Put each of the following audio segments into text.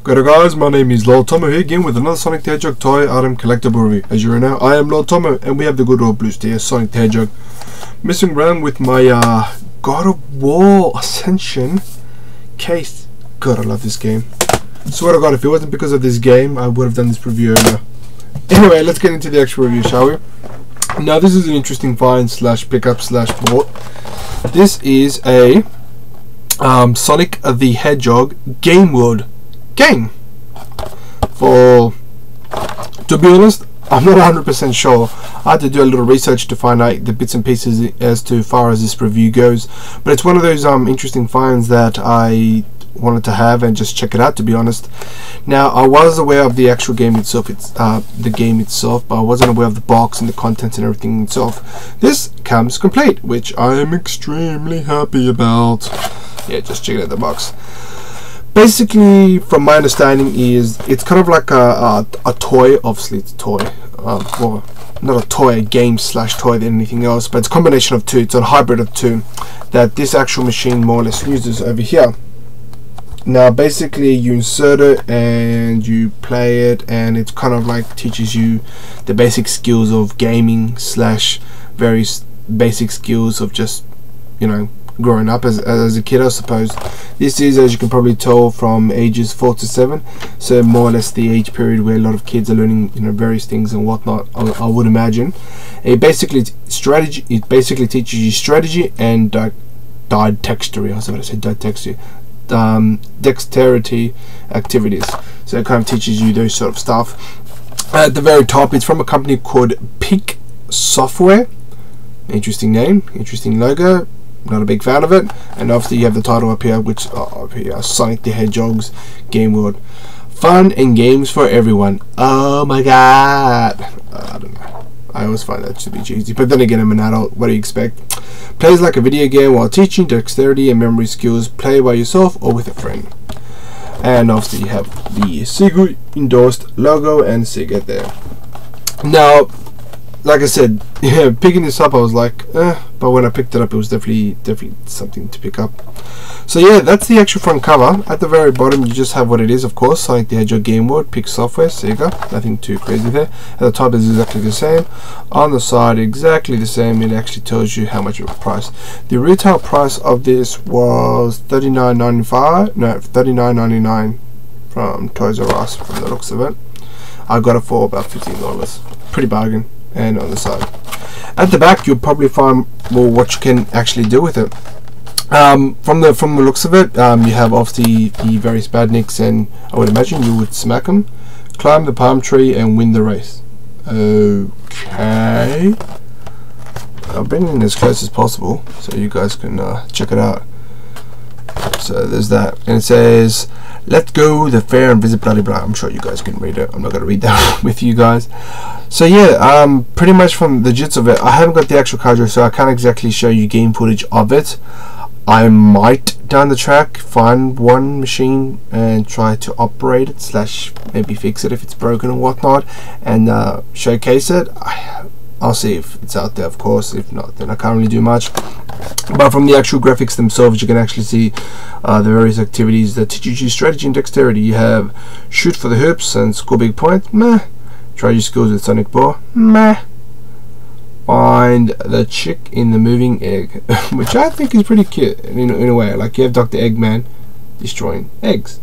G'day guys, my name is Lord Tomo here again with another Sonic the Hedgehog toy item collectible review. As you know, I am Lord Tomo and we have the good old blue steer, Sonic the Hedgehog. Messing around with my God of War Ascension case. God, I love this game. Swear to God, if it wasn't because of this game, I would have done this review earlier. Anyway, let's get into the actual review, shall we? Now, this is an interesting find slash pickup slash bought. This is a Sonic the Hedgehog gameworld game. To be honest, I'm not 100% sure. I had to do a little research to find out the bits and pieces as to far as this review goes, but it's one of those interesting finds that I wanted to have and just check it out, to be honest. Now, I was aware of the actual game itself, the game itself, but I wasn't aware of the box and the contents and everything itself. This comes complete, which I am extremely happy about. Yeah, just check out the box. Basically, from my understanding, is it's kind of like a toy. Obviously, it's a toy. Well, not a toy, a game slash toy than anything else, but it's a combination of two. It's a hybrid of two that this actual machine more or less uses over here. Now, basically, you insert it and you play it, and it kind of like teaches you the basic skills of gaming slash various basic skills of just, you know, growing up as a kid, I suppose. This is, as you can probably tell, from ages 4 to 7, so more or less the age period where a lot of kids are learning, you know, various things and whatnot. I would imagine. It basically teaches you strategy and dexterity activities. So it kind of teaches you those sort of stuff. At the very top, it's from a company called Peak Software. Interesting name, interesting logo. Not a big fan of it. And obviously you have the title up here, which Sonic the Hedgehog's Game World. Fun and games for everyone. Oh my god. I don't know. I always find that to be cheesy, but then again, I'm an adult. What do you expect? Plays like a video game while teaching dexterity and memory skills. Play by yourself or with a friend. And obviously you have the Sega endorsed logo and Sega there. Now, like I said, yeah, picking this up, I was like, but when I picked it up, it was definitely something to pick up. So yeah, that's the actual front cover. At the very bottom, you just have what it is, of course, Sonic the Hedgehog Game World, Peak Software, Sega. Nothing too crazy there. At the top is exactly the same. On the side, exactly the same. It actually tells you how much of a price. The retail price of this was $39.95. No, $39.99 from Toys R Us, from the looks of it. I got it for about $15. Pretty bargain. And on the side, at the back, you'll probably find, well, what you can actually do with it. From the looks of it, you have obviously the various badniks, and I would imagine you would smack them, climb the palm tree, and win the race. Okay, I'll bring it in as close as possible so you guys can check it out. So there's that, and it says, "Let go the fair and visit blah blah blah." I'm sure you guys can read it. I'm not going to read that with you guys. So yeah, pretty much from the gist of it, I haven't got the actual cartridge, so I can't exactly show you game footage of it. I might down the track find one machine and try to operate it slash maybe fix it if it's broken or whatnot, and showcase it. I'll see if it's out there, of course. If not, then I can't really do much. But from the actual graphics themselves, you can actually see the various activities that teach you strategy and dexterity. You have shoot for the hoops and score big points. Meh. Try your skills with Sonic Ball. Meh. Find the chick in the moving egg, which I think is pretty cute in a way. Like, you have Dr. Eggman destroying eggs.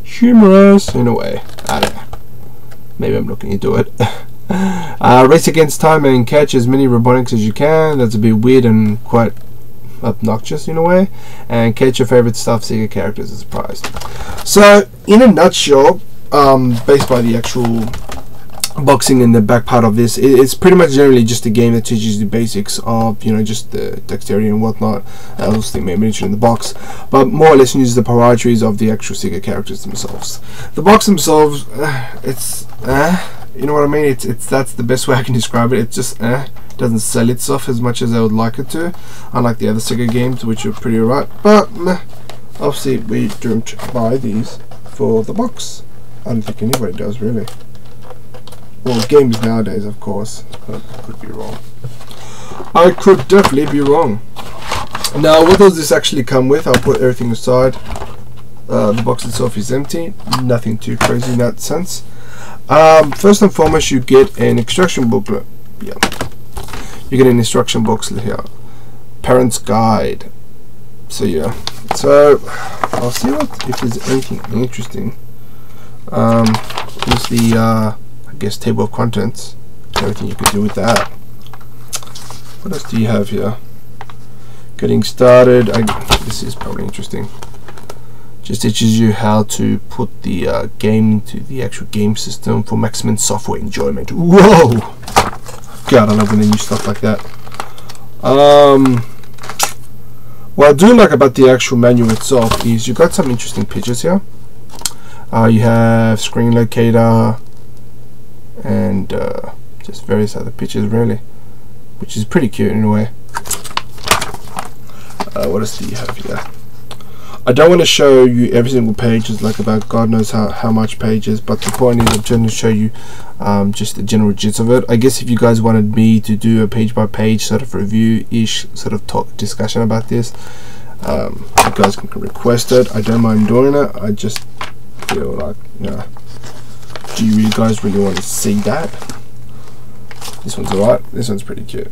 Humorous in a way. I don't know. Maybe I'm looking into it. Race against time and catch as many robotics as you can. That's a bit weird and quite obnoxious in a way. And catch your favorite stuff Sega characters as a prize. So, in a nutshell, based by the actual boxing in the back part of this, it's pretty much generally just a game that teaches the basics of, you know, just the dexterity and whatnot. I also think maybe mentioned in the box, but more or less uses the proprietaries of the actual Sega characters themselves. The box themselves, it's you know what I mean? It's that's the best way I can describe it. It just doesn't sell itself as much as I would like it to, unlike the other Sega games, which are pretty alright. But obviously we don't buy these for the box. I don't think anybody does, really. Well, games nowadays, of course, but I could be wrong. I could definitely be wrong. Now, what does this actually come with? I'll put everything aside. The box itself is empty, nothing too crazy in that sense. First and foremost, you get an instruction booklet. Yeah, you get an instruction booklet here, parent's guide. So yeah, so I'll see if there's anything interesting. Here's the I guess table of contents, everything you can do with that. What else do you have here? Getting started. This is probably interesting. Just teaches you how to put the game into the actual game system for maximum software enjoyment. Whoa! God, I love when they use stuff like that. What I do like about the actual manual itself is you got some interesting pictures here. You have screen locator and just various other pictures, really, which is pretty cute in a way. What else do you have here? I don't want to show you every single page. It's like about God knows how much pages, but the point is I'm trying to show you just the general gist of it. I guess if you guys wanted me to do a page by page sort of review-ish sort of talk discussion about this, you guys can request it. I don't mind doing it. I just feel like, you know, do you guys really want to see that? This one's alright. This one's pretty cute.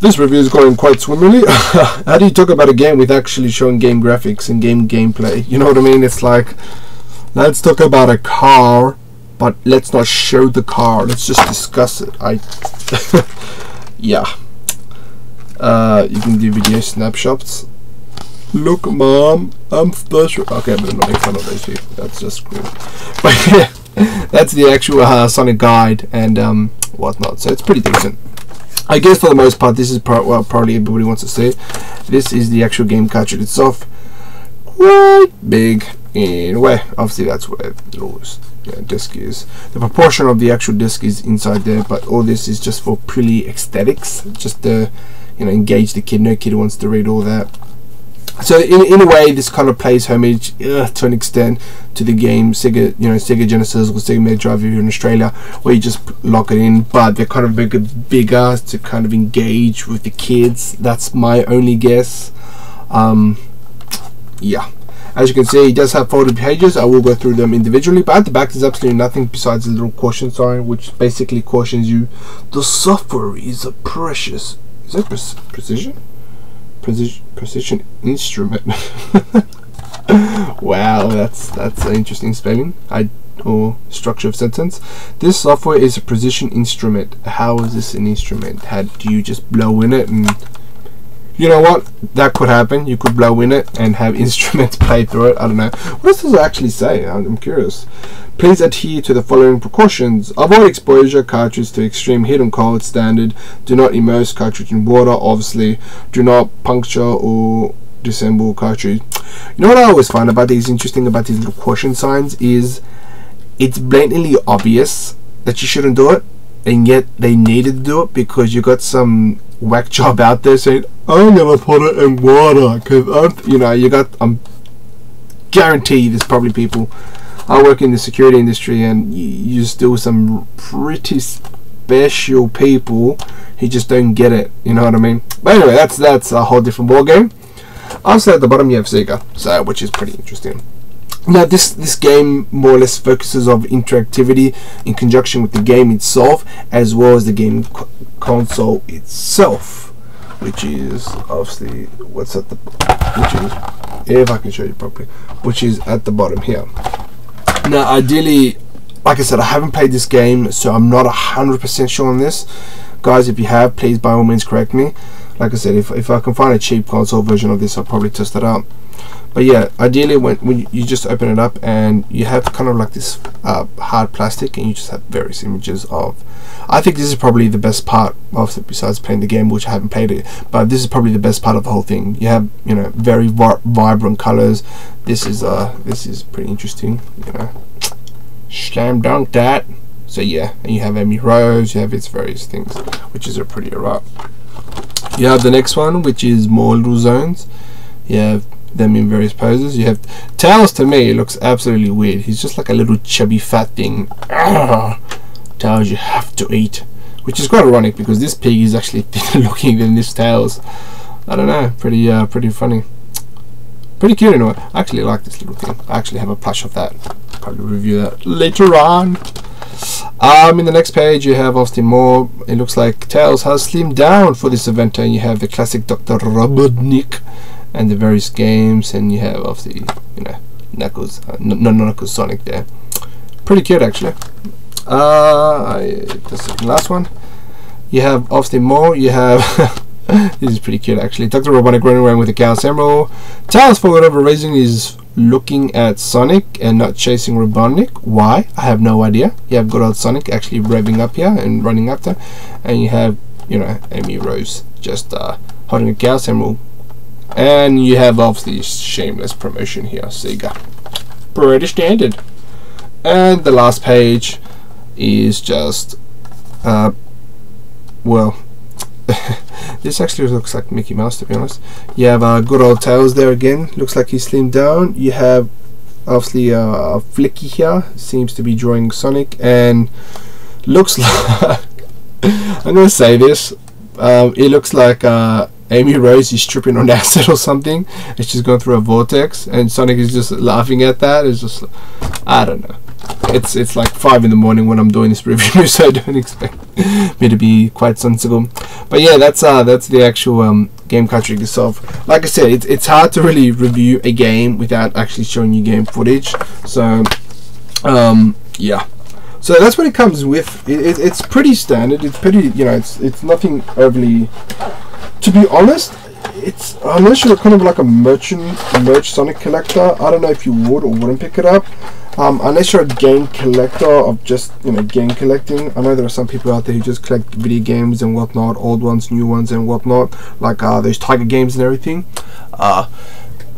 This review is going quite swimmingly. How do you talk about a game with actually showing game graphics and game gameplay? You know what I mean? It's like, let's talk about a car, but let's not show the car. Let's just discuss it. Yeah. You can do video snapshots. Look, mom, I'm special. Okay, but I'm not making fun of those people. That's just cool. But yeah, that's the actual Sonic guide and whatnot. So it's pretty decent. I guess for the most part, this is what probably everybody wants to see. This is the actual game cartridge itself. Quite big in a way. Obviously, that's where the little disc is. The proportion of the actual disc is inside there, but all this is just for purely aesthetics, just to, you know, engage the kid. No kid wants to read all that. So in a way, this kind of plays homage to an extent to the game Sega Genesis or Sega Mega Drive here in Australia, where you just lock it in, but they're kind of bigger to kind of engage with the kids. That's my only guess. Yeah, as you can see, it does have folded pages. I will go through them individually, but at the back there's absolutely nothing besides a little caution sign, which basically cautions you the software is a precious. Is that precision? Precision instrument. Wow, that's an interesting spelling or structure of sentence. This software is a precision instrument. How is this an instrument? How do you just blow in it? And you know what, that could happen. You could blow in it and have instruments play through it. I don't know. What does it actually say? I'm curious. Please adhere to the following precautions. Avoid exposure cartridge to extreme heat and cold. Standard. Do not immerse cartridge in water. Obviously, do not puncture or disassemble cartridge. You know what I always find about these interesting about these little caution signs is it's blatantly obvious that you shouldn't do it, and yet they needed to do it because you got some whack job out there saying, "I never put it in water," because you know, you got guarantee there's probably people. I work in the security industry, and you still some pretty special people who just don't get it. You know what I mean? But anyway, that's a whole different ball game. Also at the bottom you have Sega, so which is pretty interesting. Now this game more or less focuses on interactivity in conjunction with the game itself, as well as the game console itself, which is obviously what's at the, which is, if I can show you properly, which is at the bottom here. Now ideally, like I said, I haven't played this game, so I'm not 100% sure on this. Guys, if you have, please by all means correct me. Like I said, if I can find a cheap console version of this, I'll probably test it out. But yeah, ideally when you just open it up and you have kind of like this hard plastic, and you just have various images of, I think this is probably the best part of it, besides playing the game, which I haven't played it, but this is probably the best part of the whole thing. You have, you know, very vibrant colors. This is pretty interesting, you know. Slam dunk that. So yeah, and you have Amy Rose, you have its various things, which is a pretty alright. You have the next one, which is more little zones. You have them in various poses. You have Tails. To me, it looks absolutely weird. He's just like a little chubby fat thing. Tails, you have to eat, which is quite ironic because this pig is actually thinner looking than this Tails. I don't know, pretty funny, pretty cute anyway. I actually like this little thing. I actually have a plush of that. Probably review that later on. In the next page you have obviously more. It looks like Tails has slimmed down for this event, and you have the classic Dr. Robotnik and the various games, and you have obviously, you know, Knuckles, no Knuckles, Sonic there. Pretty cute actually. The last one, you have obviously more. You have this is pretty cute actually. Dr. Robotnik running around with a Chaos Emerald. Tails, for whatever reason, is looking at Sonic and not chasing Robotnik. Why? I have no idea. You have good old Sonic actually revving up here and running after, and you have, you know, Amy Rose just holding a Chaos Emerald, and you have obviously shameless promotion here, Sega. Pretty standard. And the last page is just well, this actually looks like Mickey Mouse, to be honest. You have good old Tails there again. Looks like he's slimmed down. You have obviously Flicky here. Seems to be drawing Sonic, and looks like I'm gonna say this. It looks like Amy Rose is tripping on acid or something, and she's going through a vortex, and Sonic is just laughing at that. It's just, I don't know. It's like 5 in the morning when I'm doing this review, so I don't expect me to be quite sensible. But yeah, that's the actual game cartridge itself. Like I said, it's hard to really review a game without actually showing you game footage. So yeah. So that's what it comes with. It's pretty standard. It's pretty, you know, it's nothing overly. To be honest, it's, unless you're kind of like a merch Sonic collector, I don't know if you would or wouldn't pick it up. Unless you're a game collector of just, you know, game collecting. I know there are some people out there who just collect video games and whatnot, old ones, new ones, and whatnot, like those Tiger games and everything.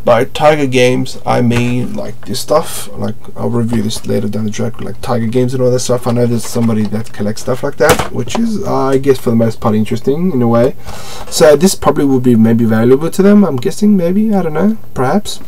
By Tiger games, I mean like this stuff. Like, I'll review this later down the track, like Tiger games and all that stuff. I know there's somebody that collects stuff like that, which is, I guess, for the most part interesting in a way. So this probably would be maybe valuable to them, I'm guessing, maybe, I don't know, perhaps.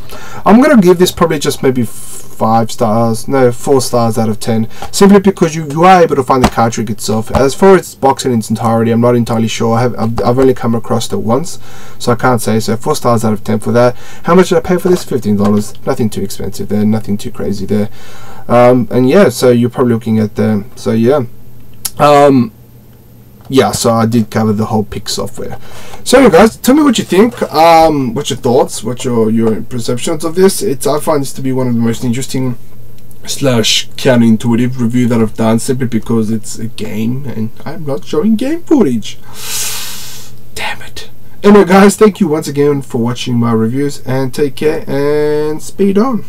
I'm gonna give this probably just maybe 5 stars, no, 4 stars out of 10, simply because you are able to find the cartridge itself. As far as its box in its entirety, I'm not entirely sure. I've only come across it once, so I can't say. So 4 stars out of 10 for that. How much did I pay for this? $15. Nothing too expensive there, nothing too crazy there. And yeah, so you're probably looking at the, so yeah. Yeah, so I did cover the whole pick software. So anyway, guys, tell me what you think. What's your thoughts? What's your perceptions of this? I find this to be one of the most interesting / counterintuitive review that I've done, simply because it's a game and I'm not showing game footage. Damn it. Anyway, guys, thank you once again for watching my reviews, and take care and speed on.